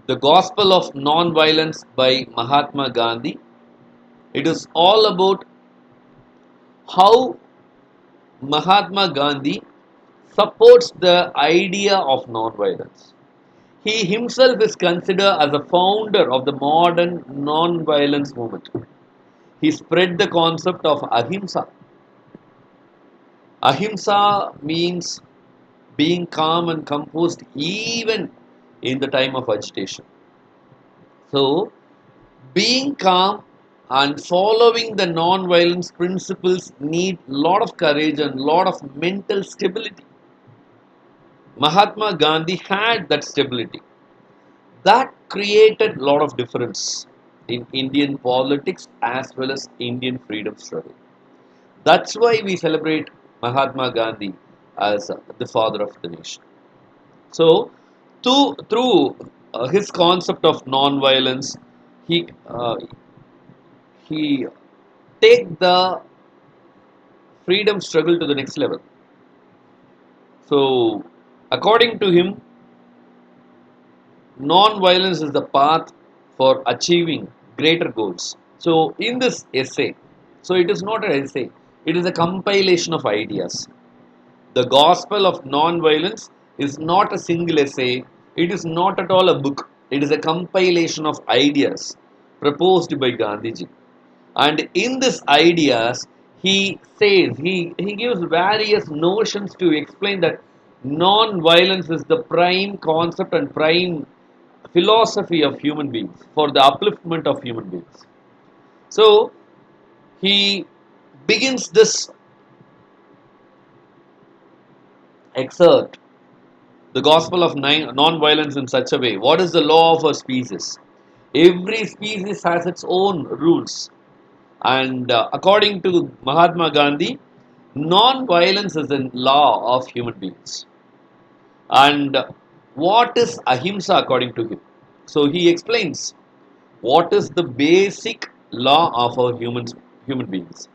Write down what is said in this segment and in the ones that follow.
The Gospel of Non-Violence by Mahatma Gandhi. It is all about how Mahatma Gandhi supports the idea of non-violence. He himself is considered as a founder of the modern non-violence movement. He spread the concept of ahimsa. Ahimsa means being calm and composed even in the time of agitation. So, being calm and following the non-violence principles need lot of courage and lot of mental stability. Mahatma Gandhi had that stability. That created a lot of difference in Indian politics as well as Indian freedom struggle. That's why we celebrate Mahatma Gandhi as the father of the nation. So, through his concept of non-violence, he take the freedom struggle to the next level. So, according to him, non-violence is the path for achieving greater goals. So, in this essay, so it is not an essay, it is a compilation of ideas. The gospel of non-violence is not a single essay, it is not at all a book, it is a compilation of ideas proposed by Gandhiji. And in these ideas, he gives various notions to explain that non-violence is the prime concept and prime philosophy of human beings for the upliftment of human beings. So he begins this excerpt, the gospel of non-violence, in such a way. What is the law of a species? Every species has its own rules, and according to Mahatma Gandhi, non-violence is a law of human beings. And what is ahimsa according to him? So he explains what is the basic law of our human beings.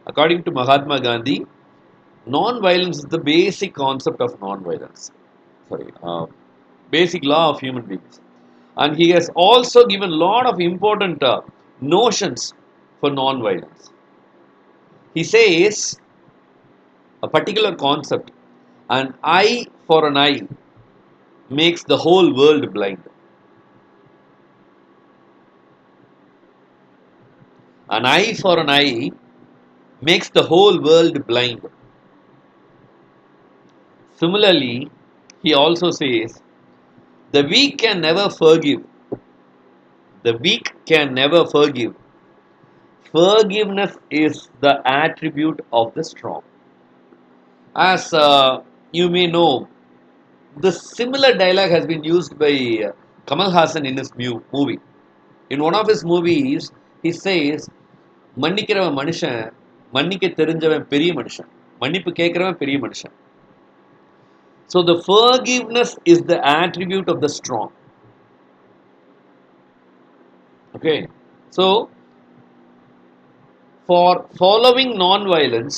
According to Mahatma Gandhi, non-violence is the basic concept of non-violence. Sorry, basic law of human beings. And he has also given a lot of important notions for non-violence. He says a particular concept, an eye for an eye makes the whole world blind. An eye for an eye makes the whole world blind. Similarly, he also says, the weak can never forgive. The weak can never forgive. Forgiveness is the attribute of the strong. As you may know, the similar dialogue has been used by Kamal Hassan in his movie. In one of his movies, he says, மன்னிக்கிறவன் மனுஷன் மன்னிக்க தெரிஞ்சவன் பெரிய மனுஷன் மன்னிப்பு கேட்கிறவன் பெரிய மனுஷன். So the forgiveness is the attribute of the strong. Okay. So for following non-violence,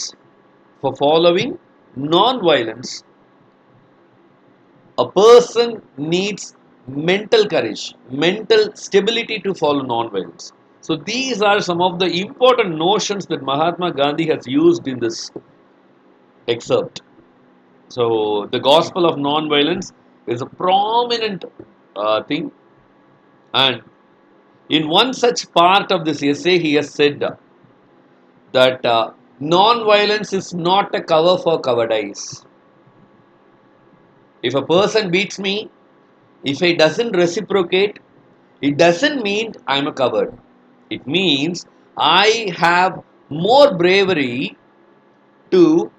for following non-violence, a person needs mental courage, mental stability to follow non-violence. So these are some of the important notions that Mahatma Gandhi has used in this excerpt. So the gospel of non-violence is a prominent thing, and in one such part of this essay, he has said that non-violence is not a cover for cowardice. If a person beats me, if he doesn't reciprocate, it doesn't mean I'm a coward. It means I have more bravery to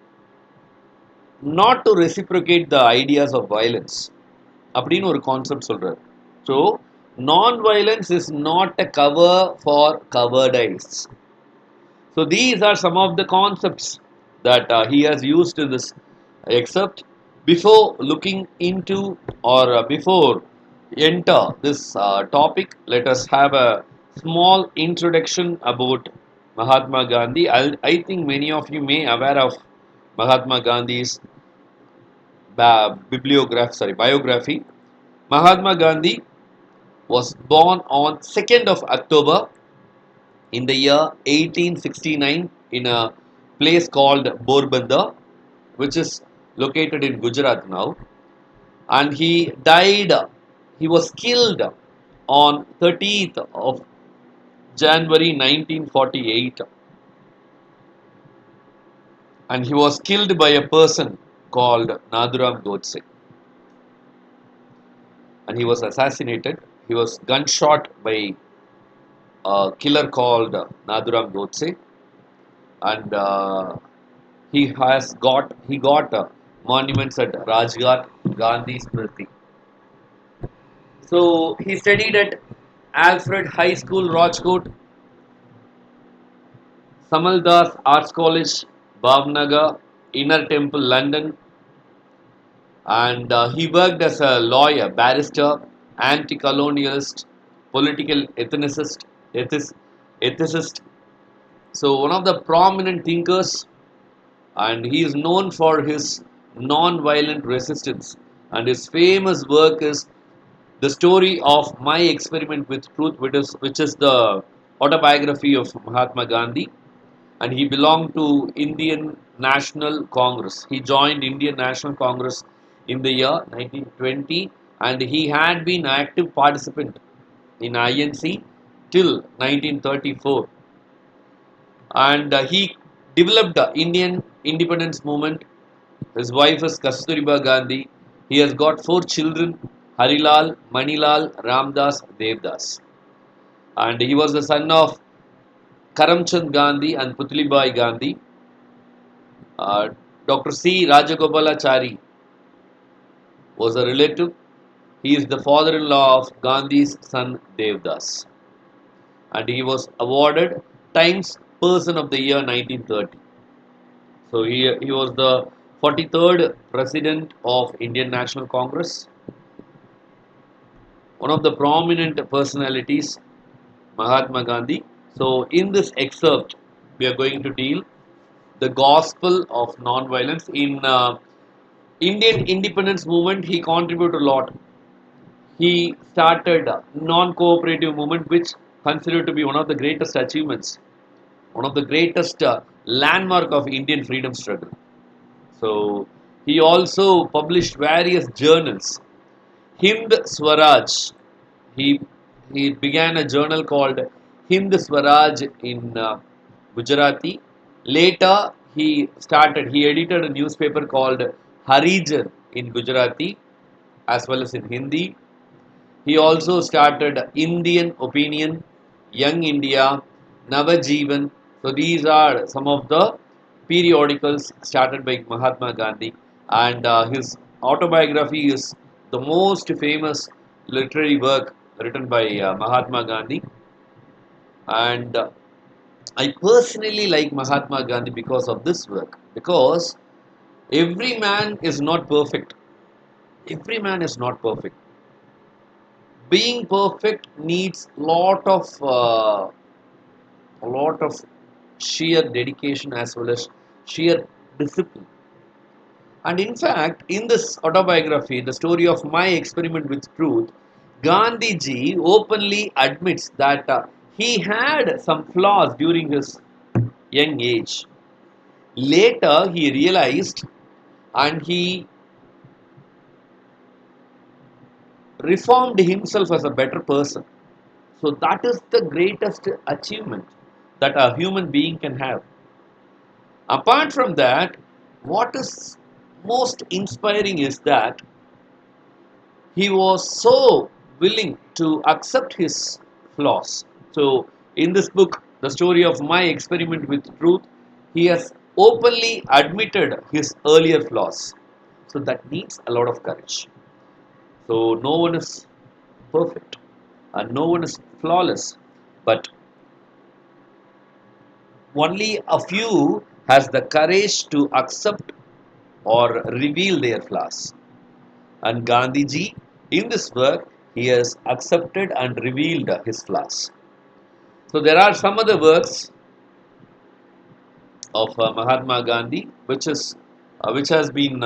not to reciprocate the ideas of violence. அப்படின்னு ஒரு concept சொல்றாரு. So non-violence is not a cover for cowardice. So these are some of the concepts that he has used in this excerpt. Before looking into or before enter this topic, let us have a small introduction about Mahatma Gandhi. I think many of you may aware of Mahatma Gandhi's biography. Mahatma Gandhi was born on 2nd of October in the year 1869 in a place called Porbandar, which is located in Gujarat now. And he died, he was killed on 30th of January 1948, and he was killed by a person called Nathuram Godse, and he was assassinated. He was gunshot by a killer called Nathuram Godse, and he got monuments at Rajghat, Gandhi Smriti. So he studied at Alfred High School, Rajkot, Samaldas Arts College, Bhavnagar, Inner Temple, London, and he worked as a lawyer, barrister, anti-colonialist, political ethicist. So one of the prominent thinkers, and he is known for his non-violent resistance. And his famous work is the story of my experiment with truth, which is the autobiography of Mahatma Gandhi, and he belonged to Indian National Congress. He joined Indian National Congress in the year 1920, and he had been an active participant in INC till 1934. And he developed the Indian independence movement. His wife is Kasturiba Gandhi. He has got four children: Harilal, Manilal, Ramdas, Devdas. And he was the son of Karamchand Gandhi and Putlibai Gandhi. Uh, Dr. C. Rajagopalachari was a relative. He is the father-in-law of Gandhi's son Devdas, and he was awarded Times Person of the Year 1930. So he was the 43rd President of Indian National Congress, one of the prominent personalities, Mahatma Gandhi. So in this excerpt, we are going to deal the gospel of non-violence in Indian independence movement. He contributed a lot. He started a non-cooperative movement, which considered to be one of the greatest achievements, one of the greatest landmark of Indian freedom struggle. So he also published various journals. Hind Swaraj. He he began a journal called Hind Swaraj in Gujarati. Later, he edited a newspaper called Harijan in Gujarati as well as in Hindi. He also started Indian Opinion, Young India, Navajivan. So these are some of the periodicals started by Mahatma Gandhi, and his autobiography is the most famous literary work written by Mahatma Gandhi. And I personally like Mahatma Gandhi because of this work. Because every man is not perfect. Every man is not perfect. Being perfect needs a lot of sheer dedication as well as sheer discipline. And in fact, in this autobiography, the story of my experiment with truth, Gandhi ji openly admits that he had some flaws during his young age. Later, he realized and he reformed himself as a better person. So that is the greatest achievement that a human being can have. Apart from that, what is most inspiring is that he was so willing to accept his flaws. So, in this book, The Story of My Experiment with Truth, he has openly admitted his earlier flaws. So, that needs a lot of courage. So, no one is perfect and no one is flawless, but only a few has the courage to accept or reveal their flaws. And Gandhiji, in this work, he has accepted and revealed his flaws. So there are some other works of Mahatma Gandhi, which has been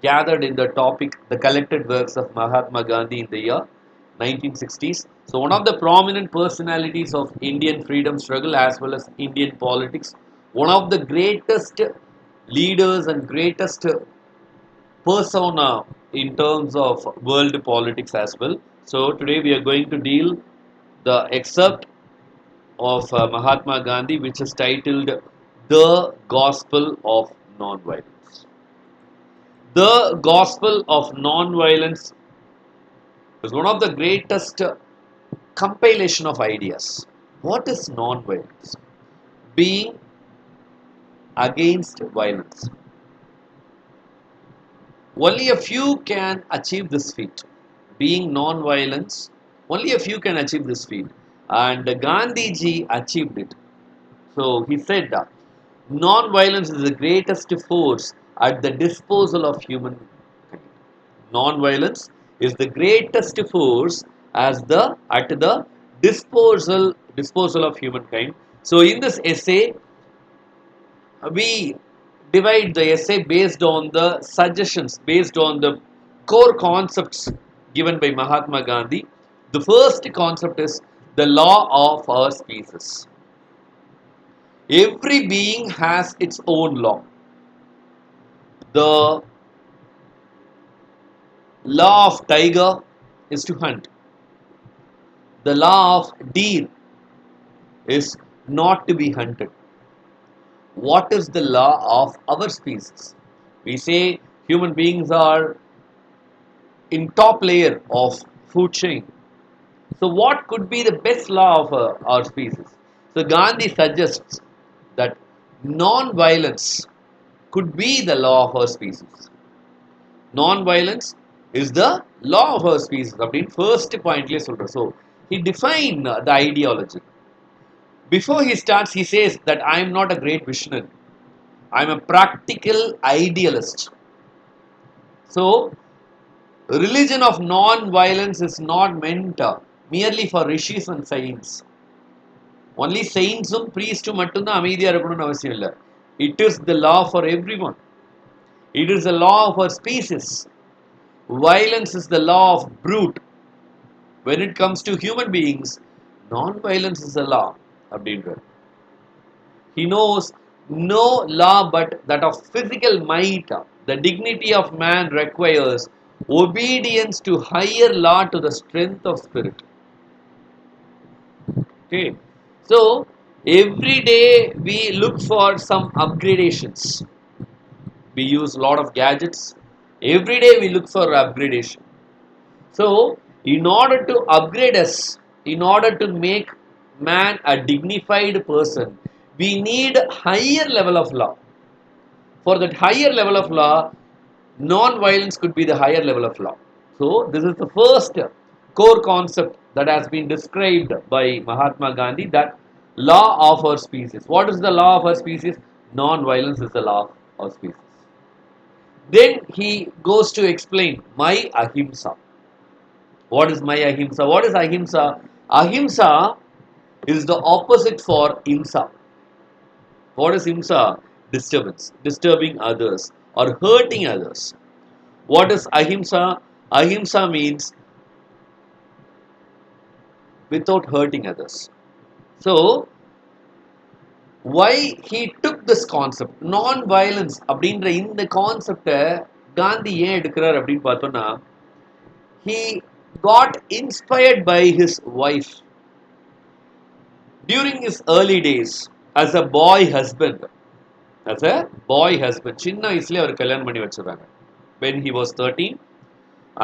gathered in the topic, the collected works of Mahatma Gandhi in the year 1960s. So one of the prominent personalities of Indian freedom struggle as well as Indian politics, one of the greatest leaders and greatest persona in terms of world politics as well. So today we are going to deal the excerpt of Mahatma Gandhi, which is titled "The Gospel of Nonviolence." The Gospel of Nonviolence is one of the greatest compilation of ideas. What is nonviolence? Being against violence. Only a few can achieve this feat. Being non-violence, only a few can achieve this feat. And Gandhi ji achieved it. So he said that non-violence is the greatest force at the disposal of humankind. Non-violence is the greatest force as the at the disposal of humankind. So in this essay, we divide the essay based on the suggestions, based on the core concepts given by Mahatma Gandhi. The first concept is the law of our species. Every being has its own law. The law of tiger is to hunt. The law of deer is not to be hunted. What is the law of our species? We say human beings are in top layer of food chain. So what could be the best law of our species? So Gandhi suggests that non-violence could be the law of our species. Non-violence is the law of our species. அப்படின்னு first pointலயே சொல்ற. So he defined the ideology. Before he starts, he says that I am not a great visionary. I am a practical idealist. So religion of non-violence is not meant merely for rishis and saints. Only saints-உம் priest-உம் மட்டும்தான் அமைதியா இருக்கணும்னு அவசியம் இல்லை. It is the law for everyone. It is the law of our species. Violence is the law of brute. When it comes to human beings, non-violence is the law. அப்படின்றார். He knows no law but that of physical might. The dignity of man requires obedience to higher law to the strength of spirit. Okay. So every day we look for some upgradations. We use a lot of gadgets. Every day we look for upgradation. So in order to upgrade us, in order to make man a dignified person, we need higher level of law. For that higher level of law, non-violence could be the higher level of law. So this is the first core concept that has been described by Mahatma Gandhi, that law of our species. What is the law of our species? Non-violence is the law of our species. Then he goes to explain my ahimsa. What is my ahimsa? What is ahimsa? Ahimsa is the opposite for himsa. What is himsa? Disturbance, disturbing others or hurting others. What is ahimsa? Ahimsa means without hurting others. So, why he took this concept, non-violence அப்படின்ற இந்த கான்செப்டை காந்தி ஏன் எடுக்கிறார் அப்படின்னு பார்த்தோம்னா, he got inspired by his wife. During his early days, as a boy husband, சின்ன வயசுல அவர் கல்யாணம் பண்ணி வச்சிருக்காங்க. When he was 13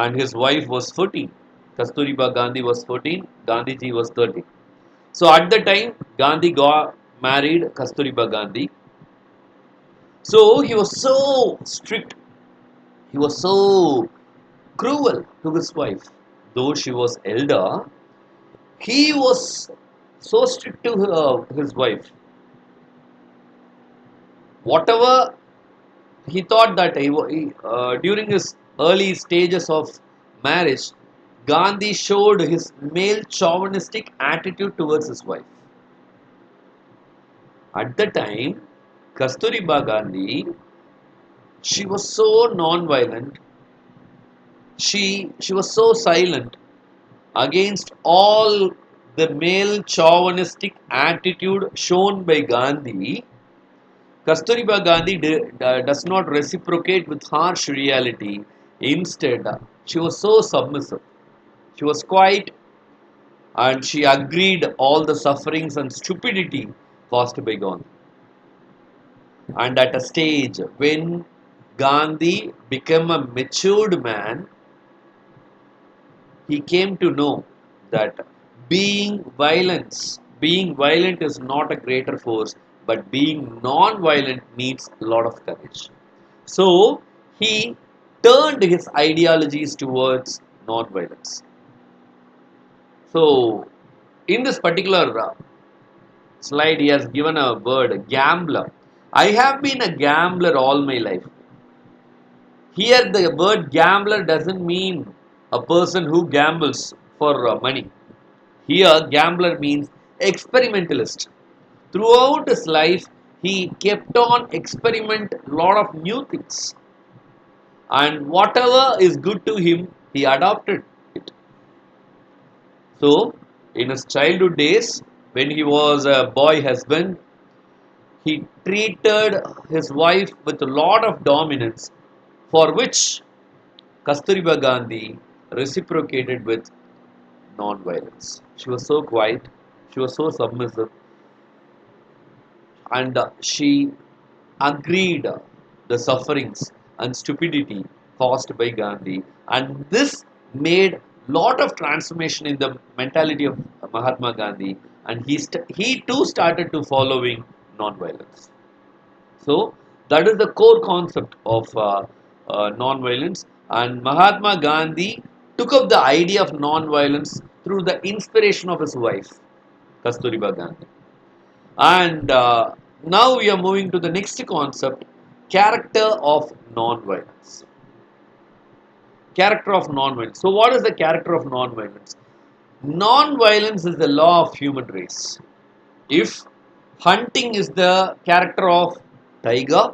and his wife was 14. Kasturiba Gandhi was 14, Gandhiji was 13. So at the time, Gandhi got married Kasturiba Gandhi. So he was so strict. He was so cruel to his wife. Though she was elder, he was so strict to his wife. Whatever he thought that during his early stages of marriage, Gandhi showed his male chauvinistic attitude towards his wife. At the time, Kasturiba Gandhi, she was so non-violent. She was so silent. against all the male chauvinistic attitude shown by Gandhi, Kasturiba Gandhi does not reciprocate with harsh reality. Instead, she was so submissive. She was quiet and she agreed all the sufferings and stupidity caused by Gandhi. And at a stage when Gandhi became a matured man, he came to know that being violent is not a greater force, but being non-violent needs a lot of courage. So he turned his ideologies towards non-violence. So in this particular slide, he has given a word gambler. I have been a gambler all my life. Here, the word gambler doesn't mean a person who gambles for money. Here, gambler means experimentalist. Throughout his life, he kept on experiment a lot of new things, and whatever is good to him, he adopted it. So, in his childhood days, when he was a boy husband, he treated his wife with a lot of dominance, for which Kasturiba Gandhi reciprocated with non-violence. She was so quiet, she was so submissive, and she agreed the sufferings and stupidity caused by Gandhi, and this made lot of transformation in the mentality of Mahatma Gandhi, and he too started to following non-violence. So that is the core concept of non-violence, and Mahatma Gandhi took up the idea of non-violence through the inspiration of his wife, Kasturiba Gandhi. And now we are moving to the next concept, character of non-violence. Character of non-violence. So what is the character of non-violence? Non-violence is the law of human race. If hunting is the character of tiger,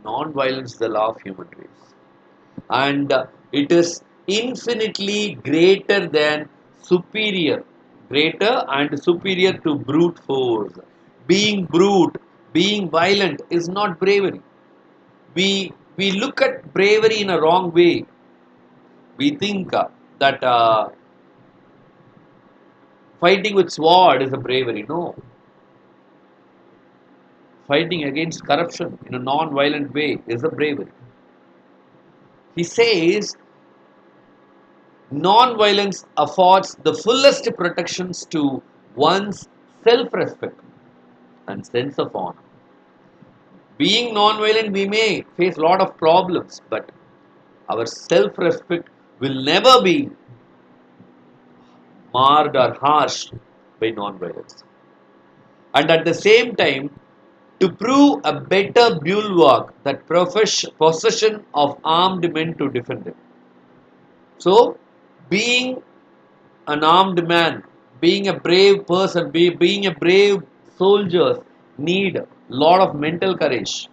non-violence is the law of human race. And it is infinitely greater and superior to brute force. Being brute, being violent is not bravery. We look at bravery in a wrong way. We think that fighting with sword is a bravery. No, fighting against corruption in a non-violent way is a bravery. He says non-violence affords the fullest protections to one's self-respect and sense of honor. Being non-violent, we may face a lot of problems, but our self-respect will never be marred or harsh by non-violence. And at the same time, to prove a better bulwark that possession of armed men to defend them. So, being an armed man, being a brave person, being a brave soldier need a lot of mental courage.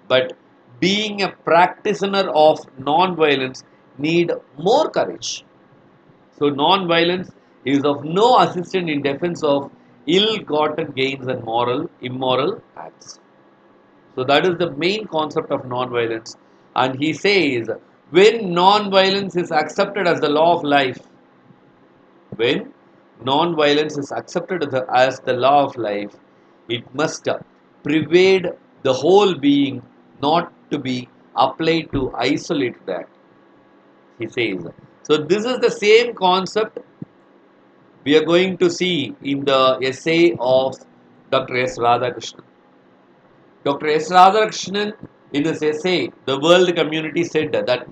But being a practitioner of non-violence need more courage. So non-violence is of no assistance in defense of ill-gotten gains and immoral acts. So that is the main concept of non-violence. And he says, when non-violence is accepted as the law of life, when non-violence is accepted as the law of life, it must pervade the whole being, not to be applied to isolate that, he says. So this is the same concept we are going to see in the essay of Dr. S. Radhakrishnan. Dr. S. Radhakrishnan, in his essay, The World Community, said that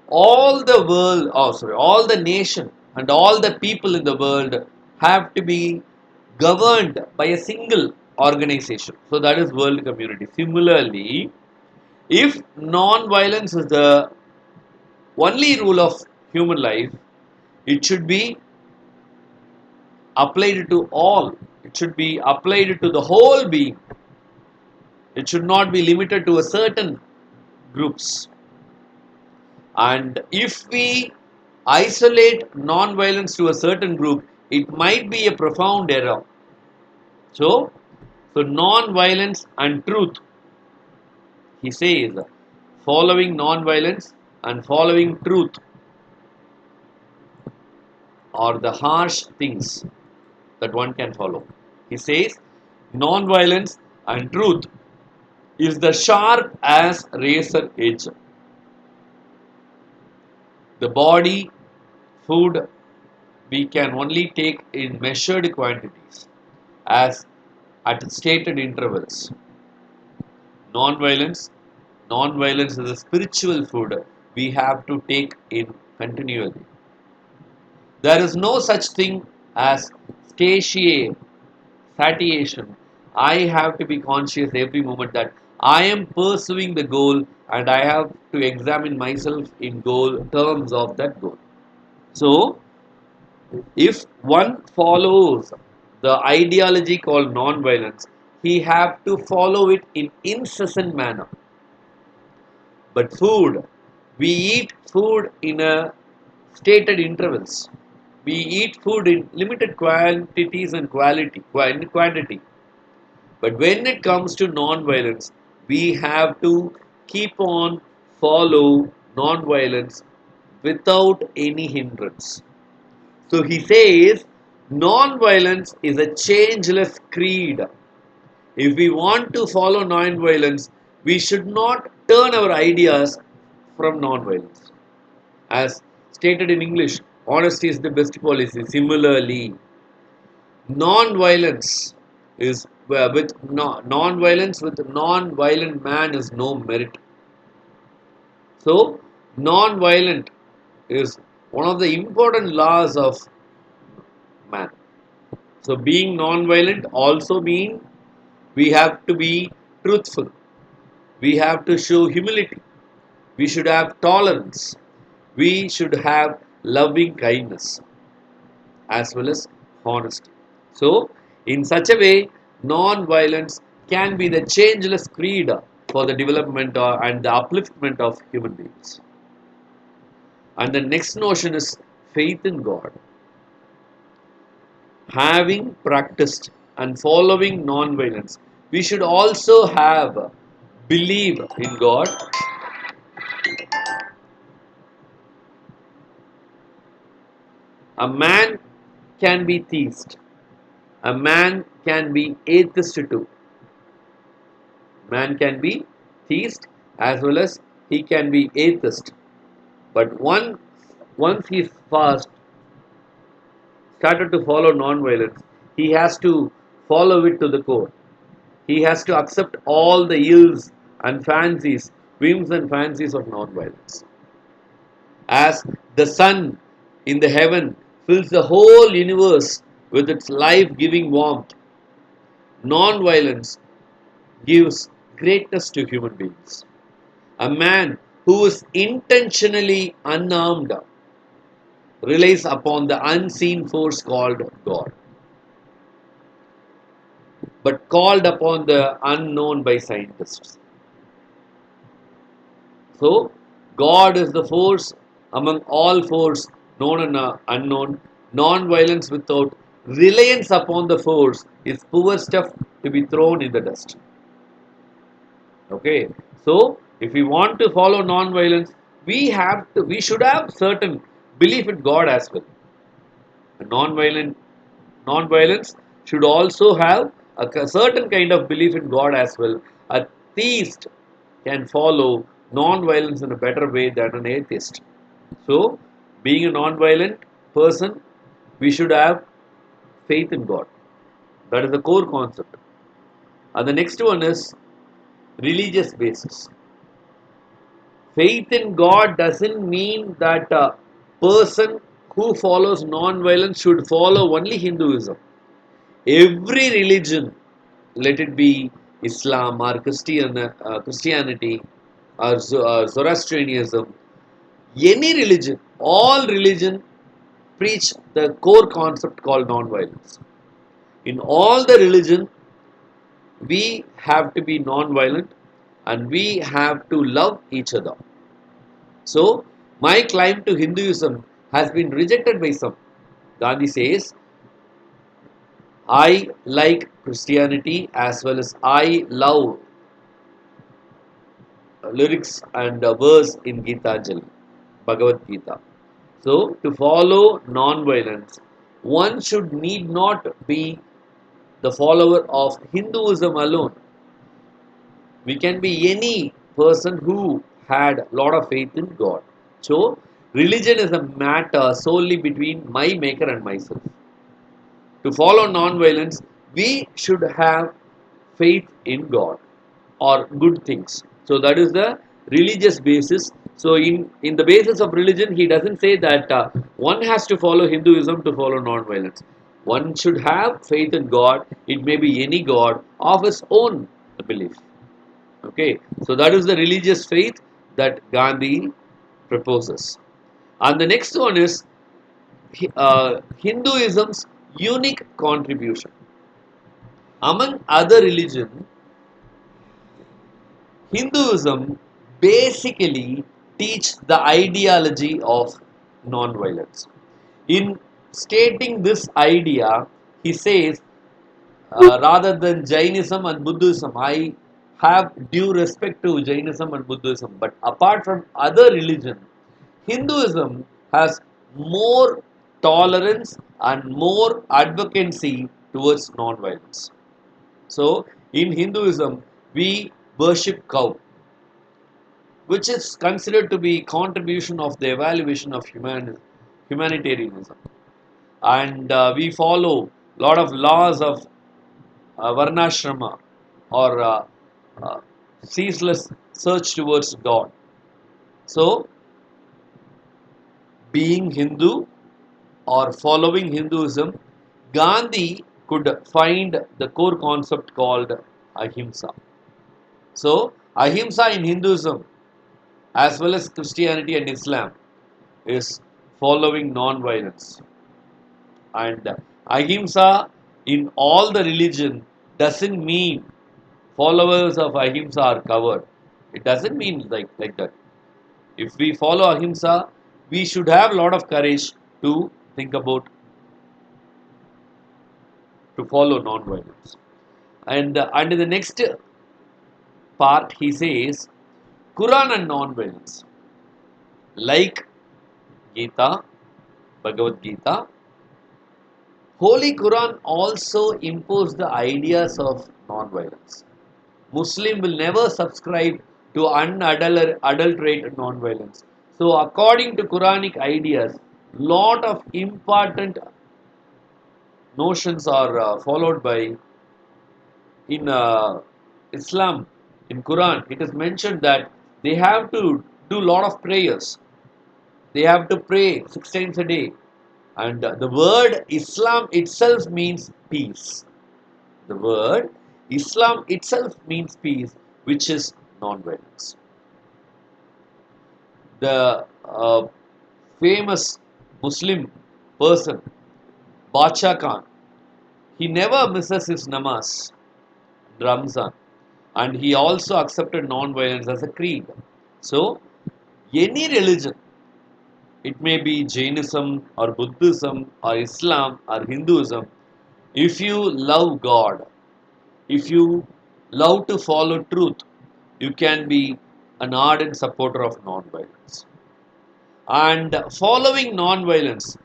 all the nation and all the people in the world have to be governed by a single organization. So that is world community. Similarly, if non-violence is the only rule of human life, it should be applied to all. It should be applied to the whole being. It should not be limited to a certain groups. And if we isolate non-violence to a certain group, it might be a profound error. So, non-violence and truth, he says, following non-violence and following truth are the harsh things that one can follow. He says, non-violence and truth is the sharp as razor edge. The body food we can only take in measured quantities as at stated intervals. Non-violence, non-violence is a spiritual food we have to take in continually. There is no such thing as satiation. I have to be conscious every moment that I am pursuing the goal and I have to examine myself in goal terms of that goal. So, if one follows the ideology called non-violence, he have to follow it in incessant manner. But food, we eat food in a stated intervals. We eat food in limited quantities and quantity. But when it comes to non-violence, we have to keep on follow non-violence without any hindrance. So he says, non-violence is a changeless creed. If we want to follow non-violence, we should not turn our ideas from non-violence. As stated in English, honesty is the best policy. Similarly, non-violence is with non-violence with non-violent man is no merit. So, non-violent is one of the important laws of man. So, being non-violent also means we have to be truthful. We have to show humility. We should have tolerance. We should have loving kindness as well as honesty. So, in such a way, non-violence can be the changeless creed for the development and the upliftment of human beings. And the next notion is faith in God. Having practiced and following non-violence, we should also have believe in God. A man can be theist. A man can be atheist too. Man can be theist as well as he can be atheist. But once he fast started to follow non-violence, he has to follow it to the core. He has to accept all the ills and fancies, whims and fancies of non-violence. As the sun in the heaven fills the whole universe with its life-giving warmth, non-violence gives greatness to human beings. A man who is intentionally unarmed relies upon the unseen force called God, but called upon the unknown by scientists. So, God is the force among all force known and unknown. Non-violence without reliance upon the force is poor stuff to be thrown in the dust. Okay, so if we want to follow non-violence, we should have certain belief in God as well. Non-violent non-violence should also have a certain kind of belief in God as well. A theist can follow non-violence in a better way than an atheist. So, being a non-violent person, we should have faith in God. That is the core concept. And the next one is religious basis. Faith in God doesn't mean that a person who follows non-violence should follow only Hinduism. Every religion, let it be Islam or Christianity or Zoroastrianism, any religion, all religion preach the core concept called non-violence. In all the religion, we have to be non-violent and we have to love each other. So, my climb to Hinduism has been rejected by some. Gandhi says, I like Christianity as well as I love lyrics and verse in Gitanjali, Bhagavad Gita. So, to follow non-violence, one should need not be the follower of Hinduism alone. We can be any person who had a lot of faith in God. So, religion is a matter solely between my maker and myself. To follow non-violence, we should have faith in God or good things. So that is the religious basis. So in the basis of religion, he doesn't say that one has to follow Hinduism to follow non-violence. One should have faith in God. It may be any God of his own belief. Okay, so that is the religious faith that Gandhi proposes. And the next one is Hinduism's unique contribution. Among other religions, Hinduism basically teaches the ideology of non-violence. In stating this idea, he says, rather than Jainism and Buddhism, I have due respect to Jainism and Buddhism, but apart from other religion, Hinduism has more tolerance and more advocacy towards non-violence. So, in Hinduism, we worship cow, which is considered to be contribution of the evaluation of humanitarianism. And we follow lot of laws of varnashrama or uh, ceaseless search towards God. So, being Hindu or following Hinduism, Gandhi could find the core concept called ahimsa. So, ahimsa in Hinduism as well as Christianity and Islam is following non-violence. And ahimsa in all the religion doesn't mean followers of ahimsa are covered. It doesn't mean like that. If we follow ahimsa, we should have a lot of courage to think about to follow non-violence. And in the next part, he says Quran and non-violence, like Gita, Bhagavad Gita. Holy Quran also imposed the ideas of non-violence. Muslim will never subscribe to unadulterated non-violence. So, according to Quranic ideas, lot of important notions are followed by in Islam. In Quran, it is mentioned that they have to do lot of prayers. They have to pray 6 times a day, and the word Islam itself means peace. The word Islam itself means peace, which is non-violence. The famous Muslim person, Bacha Khan, he never misses his namaz, Ramzan, and he also accepted non-violence as a creed. So, any religion, it may be Jainism or Buddhism or Islam or Hinduism, if you love God, if you love to follow truth, you can be an ardent supporter of non-violence. And following non-violence,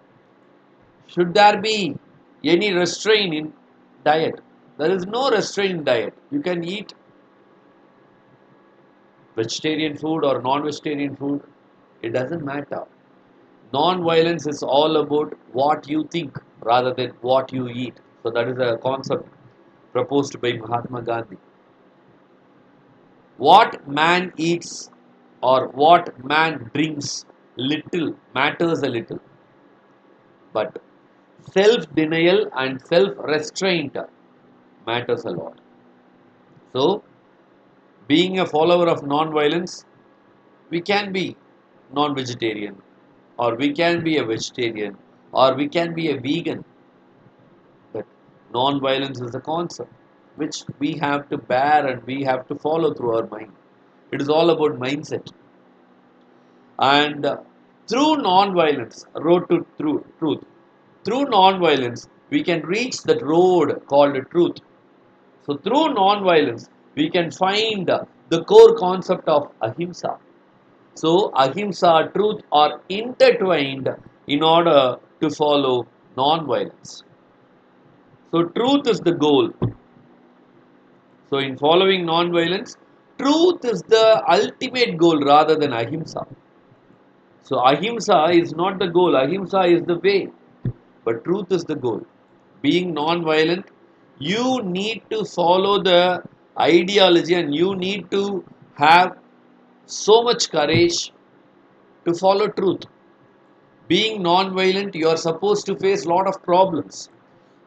should there be any restraint in diet? There is no restraint in diet. You can eat vegetarian food or non-vegetarian food. It doesn't matter. Non-violence is all about what you think rather than what you eat. So that is a concept proposed by Mahatma Gandhi. What man eats or what man drinks little matters a little, but self-denial and self-restraint matters a lot. So, being a follower of non-violence, we can be non-vegetarian, or we can be a vegetarian, or we can be a vegan. But non-violence is a concept which we have to bear and we have to follow through our mind. It is all about mindset. And Through non-violence, road to truth. Through non-violence, we can reach that road called truth. So through non-violence, we can find the core concept of ahimsa. So ahimsa, truth are intertwined in order to follow non-violence. So truth is the goal. So in following non-violence, truth is the ultimate goal rather than ahimsa. So ahimsa is not the goal, ahimsa is the way, but truth is the goal. Being non-violent, you need to follow the ideology and you need to have so much courage to follow truth. Being non-violent, you are supposed to face a lot of problems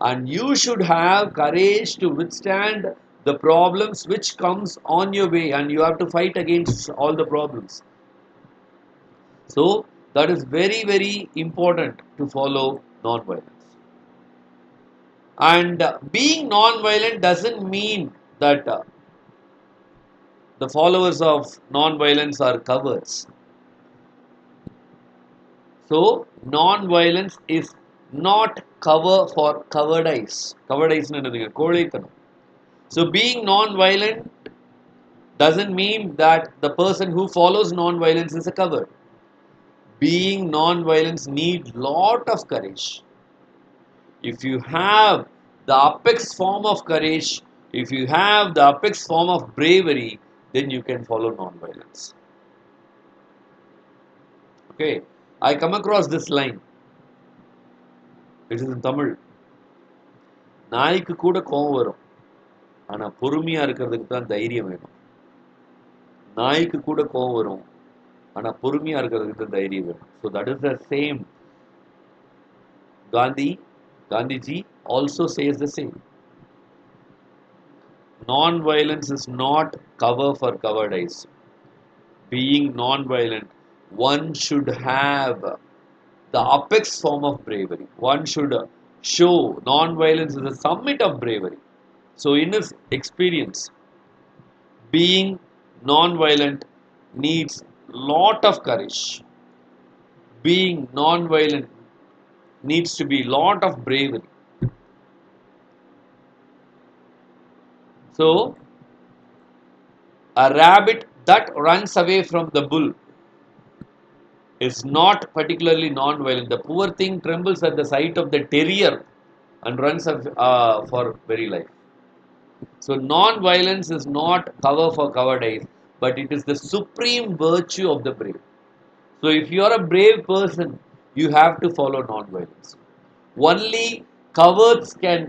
and you should have courage to withstand the problems which comes on your way and you have to fight against all the problems. So that is very important to follow non-violence. And being non-violent doesn't mean that the followers of non-violence are cowards. So non-violence is not cover for cowardice. Cowardice is so being non-violent doesn't mean that the person who follows non-violence is a coward. Being non-violence needs lot of courage. If you have the apex form of courage, if you have the apex form of bravery, then you can follow non-violence. Okay, I come across this line. It is in Tamil. நாய்க்கு கூட கோபம் வரும் ஆனா பொறுமையா இருக்கிறதுக்கு தான் தைரியம் வேணும். நாய்க்கு கூட கோபம் வரும் ஆனா பொறுமையா இருக்கிறதுக்கு தான் தைரியம் வேணும். So that is the same. Gandhiji also says the same. Non-violence is not cover for cowardice. Being non-violent, one should have the apex form of bravery. One should show non-violence is the summit of bravery. So in his experience, being non-violent needs lot of courage. Being non-violent needs to be lot of bravery. So a rabbit that runs away from the bull is not particularly non-violent. The poor thing trembles at the sight of the terrier and runs for very life. So non-violence is not cover for cowardice, but it is the supreme virtue of the brave. So if you are a brave person, you have to follow non-violence. Only cowards can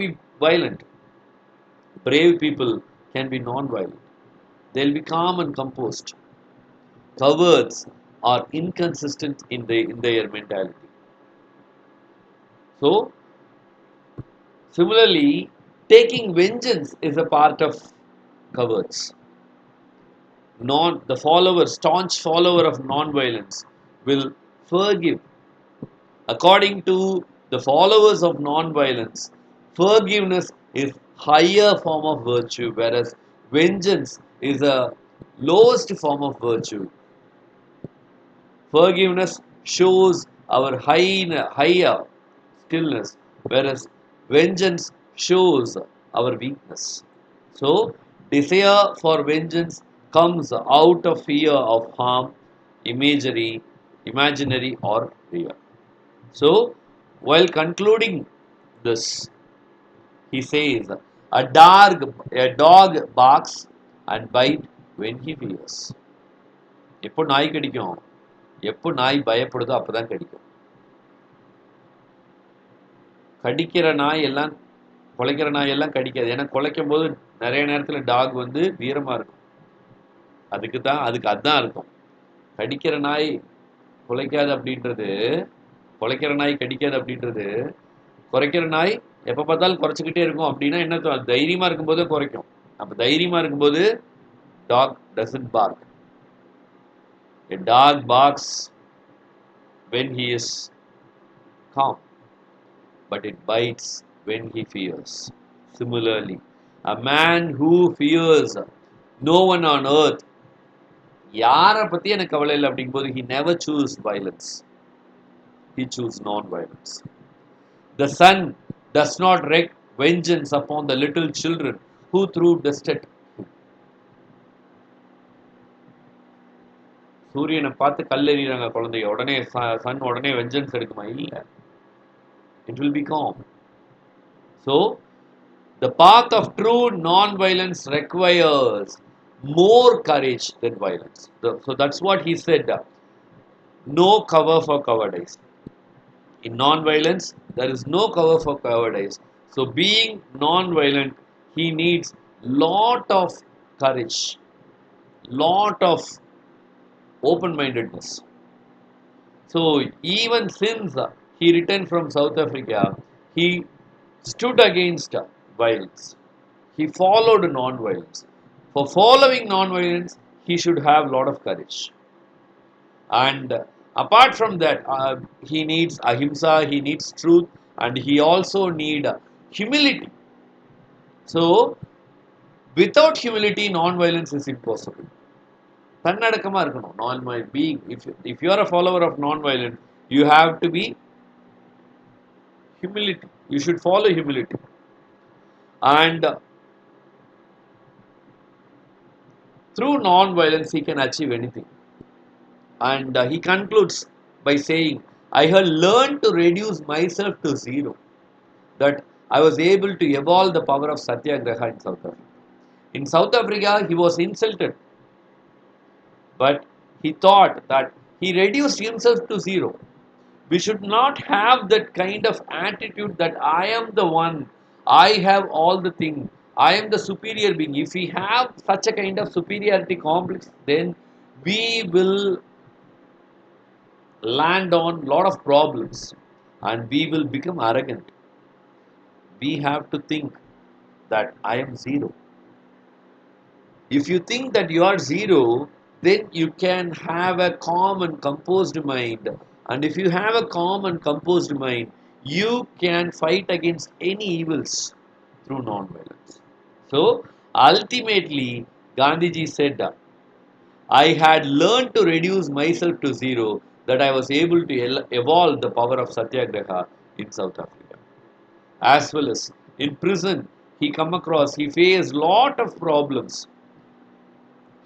be violent. Brave people can be non-violent. They'll be calm and composed. Cowards are inconsistent in their mentality. So similarly, taking vengeance is a part of cowards. Staunch follower of non-violence will forgive. According to the followers of non-violence, forgiveness is higher form of virtue, whereas vengeance is a lowest form of virtue. Forgiveness shows our higher stillness, whereas vengeance shows our weakness. So, desire for vengeance comes out of fear of harm, imaginary or real. So, while concluding this, he says, a dog barks and bites when he fears. எப்போ நாய் கடிக்கும் எப்போ நாய் பயப்படுதோ அப்பதான் கடிக்கும். கடிக்கிற நாய் எல்லாம் குலைக்கிற நாய் எல்லாம் கடிக்காது. ஏன்னா குலைக்கும் போது நிறைய நேரத்தில் டாக் வந்து வீரமா இருக்கும். அதுக்கு அதான் இருக்கும். கடிக்கிற நாய் குலைக்காது அப்படின்றது, குலைக்கிற நாய் கடிக்காது அப்படின்றது, குறைக்கிற நாய் எப்போ பார்த்தாலும் குறைச்சிக்கிட்டே இருக்கும். அப்படின்னா என்ன, தைரியமா இருக்கும்போதே குறைக்கும். அப்போ தைரியமா இருக்கும்போது dog doesn't bark. A dog barks when he is calm, but it bites when he fears. Similarly, a man who fears no one on earth யாரை பத்தி எனக்கு கவலை இல்லை அப்படிங்கும்போது he never choose violence. He choose non-violence. The sun does not wreak vengeance upon the little children who threw dust at him. சூரியனை பார்த்து கல்லெறிகிறாங்க குழந்தைங்க, உடனே சன் உடனே வெஞ்சன்ஸ் எடுக்குமா? இல்ல. It will be calm. So the path of true non-violence requires more courage than violence. So that's what he said. No cover for cowardice. In non-violence, there is no cover for cowardice. So being non-violent, he needs lot of courage, lot of open-mindedness. So even since he returned from South Africa, he stood against violence. He followed non-violence. For following non-violence, he should have a lot of courage. And apart from that, he needs ahimsa, he needs truth, and he also needs humility. So, without humility, non-violence is impossible. தன்னடக்கமா இருக்கணும். Being, if you are a follower of non-violence, you have to be humility. You should follow humility. And through non-violence, he can achieve anything. And he concludes by saying, I have learned to reduce myself to zero. That I was able to evolve the power of Satyagraha in South Africa. In South Africa, he was insulted. But he thought that he reduced himself to zero. We should not have that kind of attitude that I am the one, I have all the things, I am the superior being. If we have such a kind of superiority complex, then we will land on lot of problems and we will become arrogant. We have to think that I am zero. If you think that you are zero, then you can have a calm and composed mind. And if you have a calm and composed mind, you can fight against any evils through non-violence. So, ultimately, Gandhiji said, I had learned to reduce myself to zero, that I was able to evolve the power of Satyagraha in South Africa. As well as in prison, he faced lot of problems.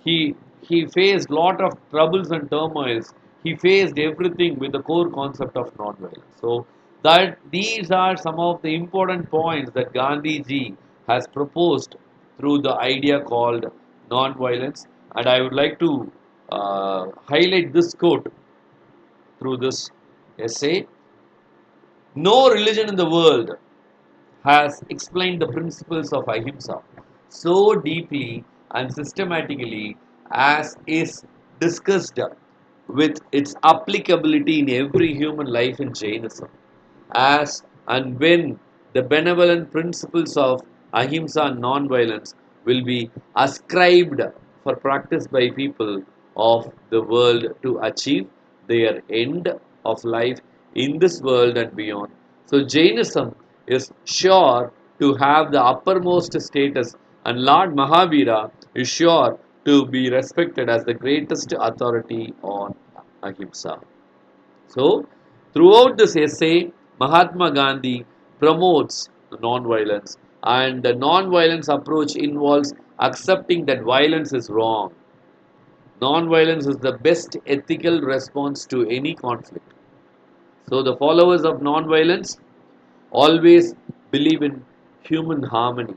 He faced lot of troubles and turmoils. He faced everything with the core concept of non-violence. So that these are some of the important points that Gandhi ji has proposed through the idea called non-violence. And I would like to highlight this quote through this essay. No religion in the world has explained the principles of ahimsa so deeply and systematically as is discussed with its applicability in every human life in Jainism. As and when the benevolent principles of ahimsa and non-violence will be ascribed for practice by people of the world to achieve their end of life in this world and beyond. So Jainism is sure to have the uppermost status, and Lord Mahavira is sure to be respected as the greatest authority on ahimsa. So, throughout this essay, Mahatma Gandhi promotes non-violence, and the non-violence approach involves accepting that violence is wrong. Non-violence is the best ethical response to any conflict. So, the followers of non-violence always believe in human harmony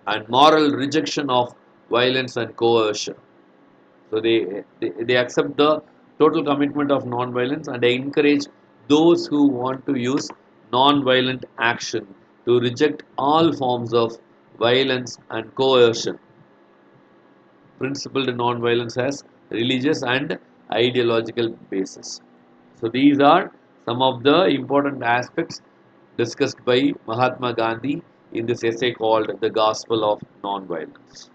and moral rejection of violence and coercion. So they accept the total commitment of non-violence, and they encourage those who want to use non-violent action to reject all forms of violence and coercion. Principled non-violence has religious and ideological basis. So these are some of the important aspects discussed by Mahatma Gandhi in this essay called The Gospel of Non-Violence.